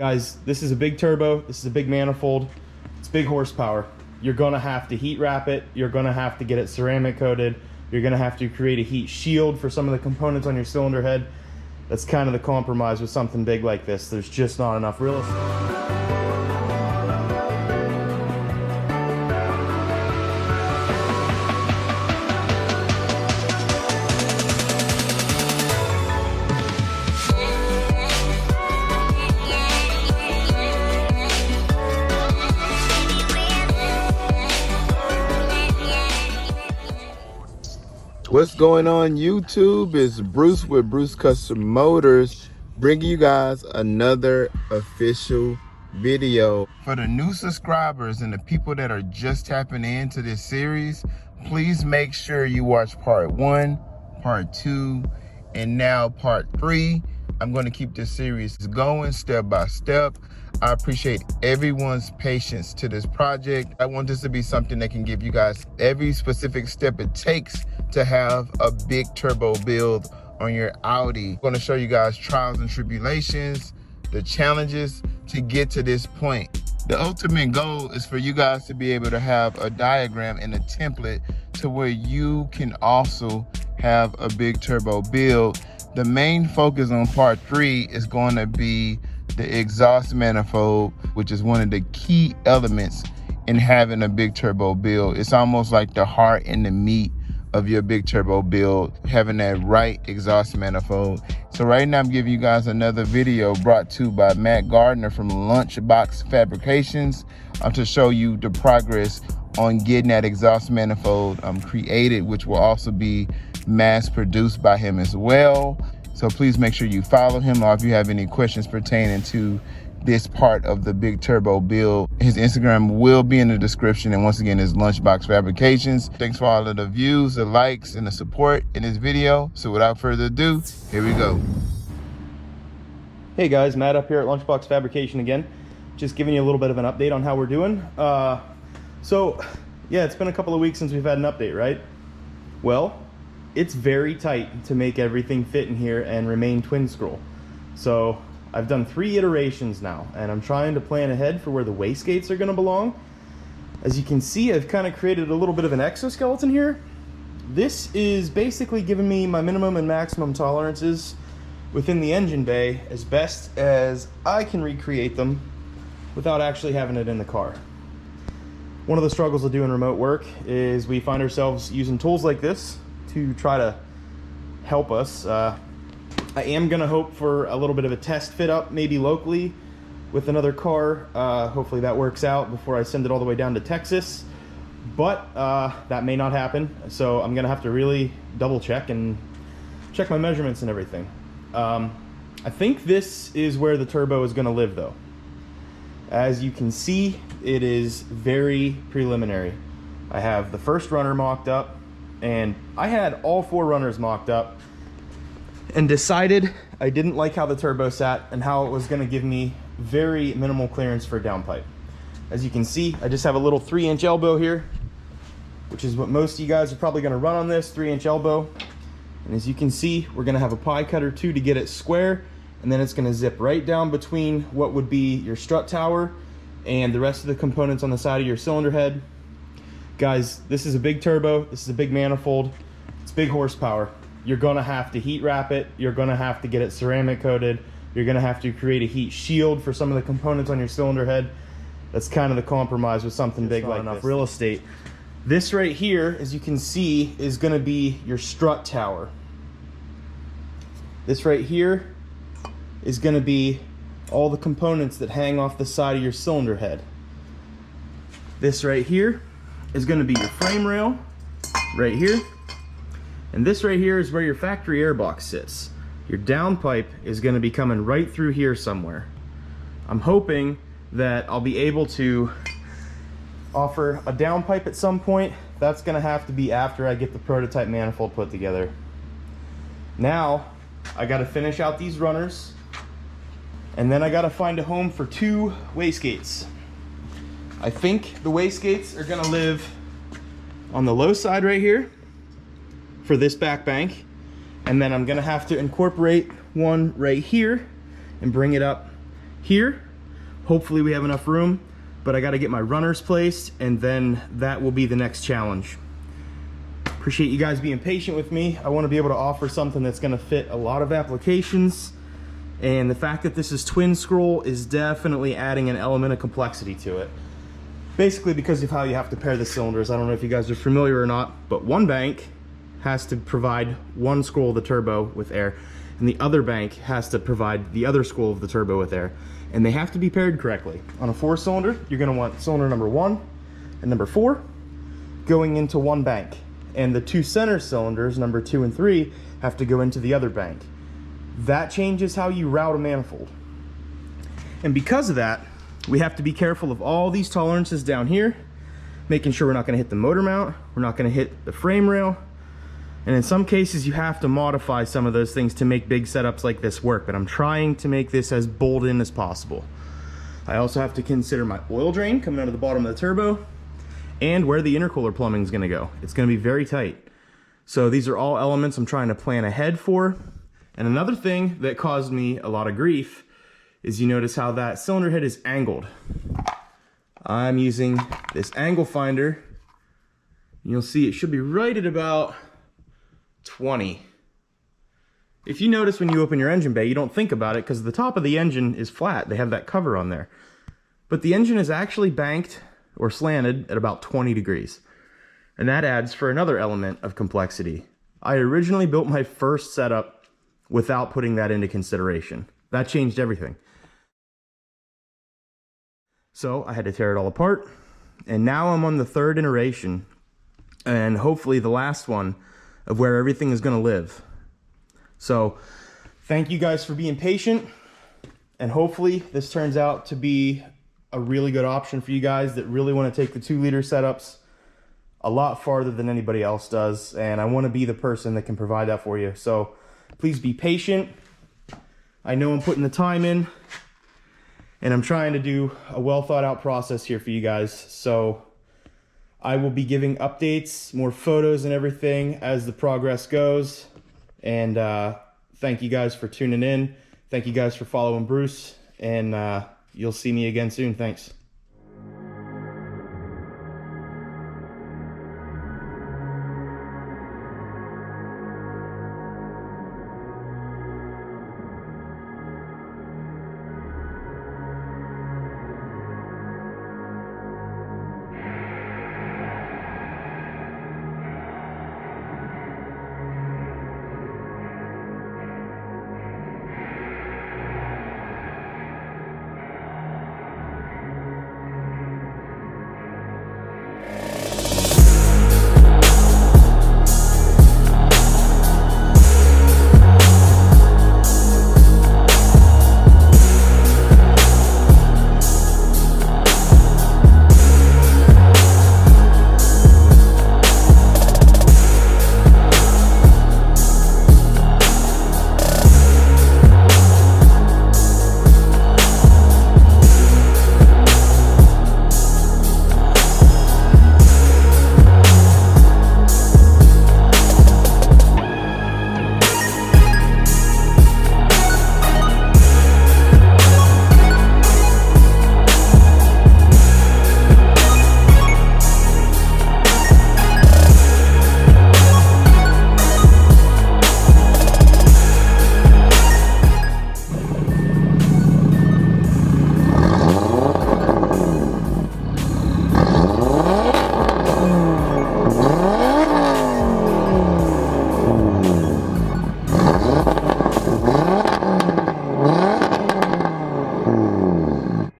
Guys, this is a big turbo, this is a big manifold, it's big horsepower. You're gonna have to heat wrap it, you're gonna have to get it ceramic coated, you're gonna have to create a heat shield for some of the components on your cylinder head. That's kind of the compromise with something big like this. There's just not enough real estate. What's going on YouTube? It's Bruce with Bruce Custom Motors, bringing you guys another official video. For the new subscribers and the people that are just tapping into this series, please make sure you watch part 1, part 2, and now part 3. I'm going to keep this series going step by step. I appreciate everyone's patience to this project. I want this to be something that can give you guys every specific step it takes to have a big turbo build on your Audi. I'm going to show you guys trials and tribulations, the challenges to get to this point. The ultimate goal is for you guys to be able to have a diagram and a template to where you can also have a big turbo build. The main focus on part 3 is going to be the exhaust manifold, which is one of the key elements in having a big turbo build. It's almost like the heart and the meat of your big turbo build, having that right exhaust manifold. So right now I'm giving you guys another video brought to you by Matt Gardner from Lunchbox Fabrications to show you the progress on getting that exhaust manifold created, which will also be mass produced by him as well. So please make sure you follow him, or if you have any questions pertaining to this part of the big turbo build, his Instagram will be in the description. And once again, it's Lunchbox Fabrications. Thanks for all of the views, the likes, and the support in this video. So without further ado, here we go. Hey guys, Matt up here at Lunchbox Fabrication again. Just giving you a little bit of an update on how we're doing. So yeah, it's been a couple of weeks since we've had an update, right? Well, it's very tight to make everything fit in here and remain twin scroll. So I've done 3 iterations now, and I'm trying to plan ahead for where the wastegates are going to belong. As you can see, I've kind of created a little bit of an exoskeleton here. This is basically giving me my minimum and maximum tolerances within the engine bay as best as I can recreate them without actually having it in the car. One of the struggles of doing remote work is we find ourselves using tools like this to try to help us. I am gonna hope for a little bit of a test fit up, maybe locally with another car. Hopefully that works out before I send it all the way down to Texas, but that may not happen. So I'm gonna have to really double check and check my measurements and everything. I think this is where the turbo is gonna live though. As you can see, it is very preliminary. I have the first runner mocked up, and I had all 4 runners mocked up and decided I didn't like how the turbo sat and how it was going to give me very minimal clearance for a downpipe. As you can see, I just have a little 3-inch elbow here, which is what most of you guys are probably going to run on this, 3-inch elbow. And as you can see, we're going to have a pie cutter too to get it square, and then it's going to zip right down between what would be your strut tower and the rest of the components on the side of your cylinder head. Guys, this is a big turbo, this is a big manifold, it's big horsepower. You're gonna have to heat wrap it, you're gonna have to get it ceramic coated, you're gonna have to create a heat shield for some of the components on your cylinder head. That's kind of the compromise with something big like this. Real estate. This right here, as you can see, is gonna be your strut tower. This right here is gonna be all the components that hang off the side of your cylinder head. This right here is going to be your frame rail right here, and this right here is where your factory airbox sits. Your downpipe is going to be coming right through here somewhere. I'm hoping that I'll be able to offer a downpipe at some point. That's going to have to be after I get the prototype manifold put together. Now I got to finish out these runners, and then I got to find a home for 2 wastegates. I think the wastegates are gonna live on the low side right here for this back bank, and then I'm gonna have to incorporate one right here and bring it up here Hopefully we have enough room, but I got to get my runners placed, and then that will be the next challenge. Appreciate you guys being patient with me. I want to be able to offer something that's going to fit a lot of applications, and the fact that this is twin scroll is definitely adding an element of complexity to it. Basically because of how you have to pair the cylinders. I don't know if you guys are familiar or not, but one bank has to provide one scroll of the turbo with air, and the other bank has to provide the other scroll of the turbo with air, and they have to be paired correctly. On a 4-cylinder, you're going to want cylinder number 1 and number 4 going into one bank, and the 2 center cylinders, number 2 and 3, have to go into the other bank. That changes how you route a manifold. And because of that, we have to be careful of all these tolerances down here, making sure we're not going to hit the motor mount, we're not going to hit the frame rail, and in some cases you have to modify some of those things to make big setups like this work, but I'm trying to make this as bold in as possible. I also have to consider my oil drain coming out of the bottom of the turbo, and where the intercooler plumbing is going to go. It's going to be very tight. So these are all elements I'm trying to plan ahead for. And another thing that caused me a lot of grief is you notice how that cylinder head is angled. I'm using this angle finder. You'll see it should be right at about 20. If you notice when you open your engine bay, you don't think about it because the top of the engine is flat. They have that cover on there. But the engine is actually banked or slanted at about 20 degrees. And that adds for another element of complexity. I originally built my first setup without putting that into consideration. That changed everything. So I had to tear it all apart. And now I'm on the 3rd iteration, and hopefully the last one, of where everything is going to live. So thank you guys for being patient, and hopefully this turns out to be a really good option for you guys that really want to take the 2-liter setups a lot farther than anybody else does, and I want to be the person that can provide that for you. So please be patient. I know I'm putting the time in, and I'm trying to do a well thought out process here for you guys. So I will be giving updates, more photos and everything as the progress goes. And thank you guys for tuning in. Thank you guys for following Bruce, and you'll see me again soon. Thanks.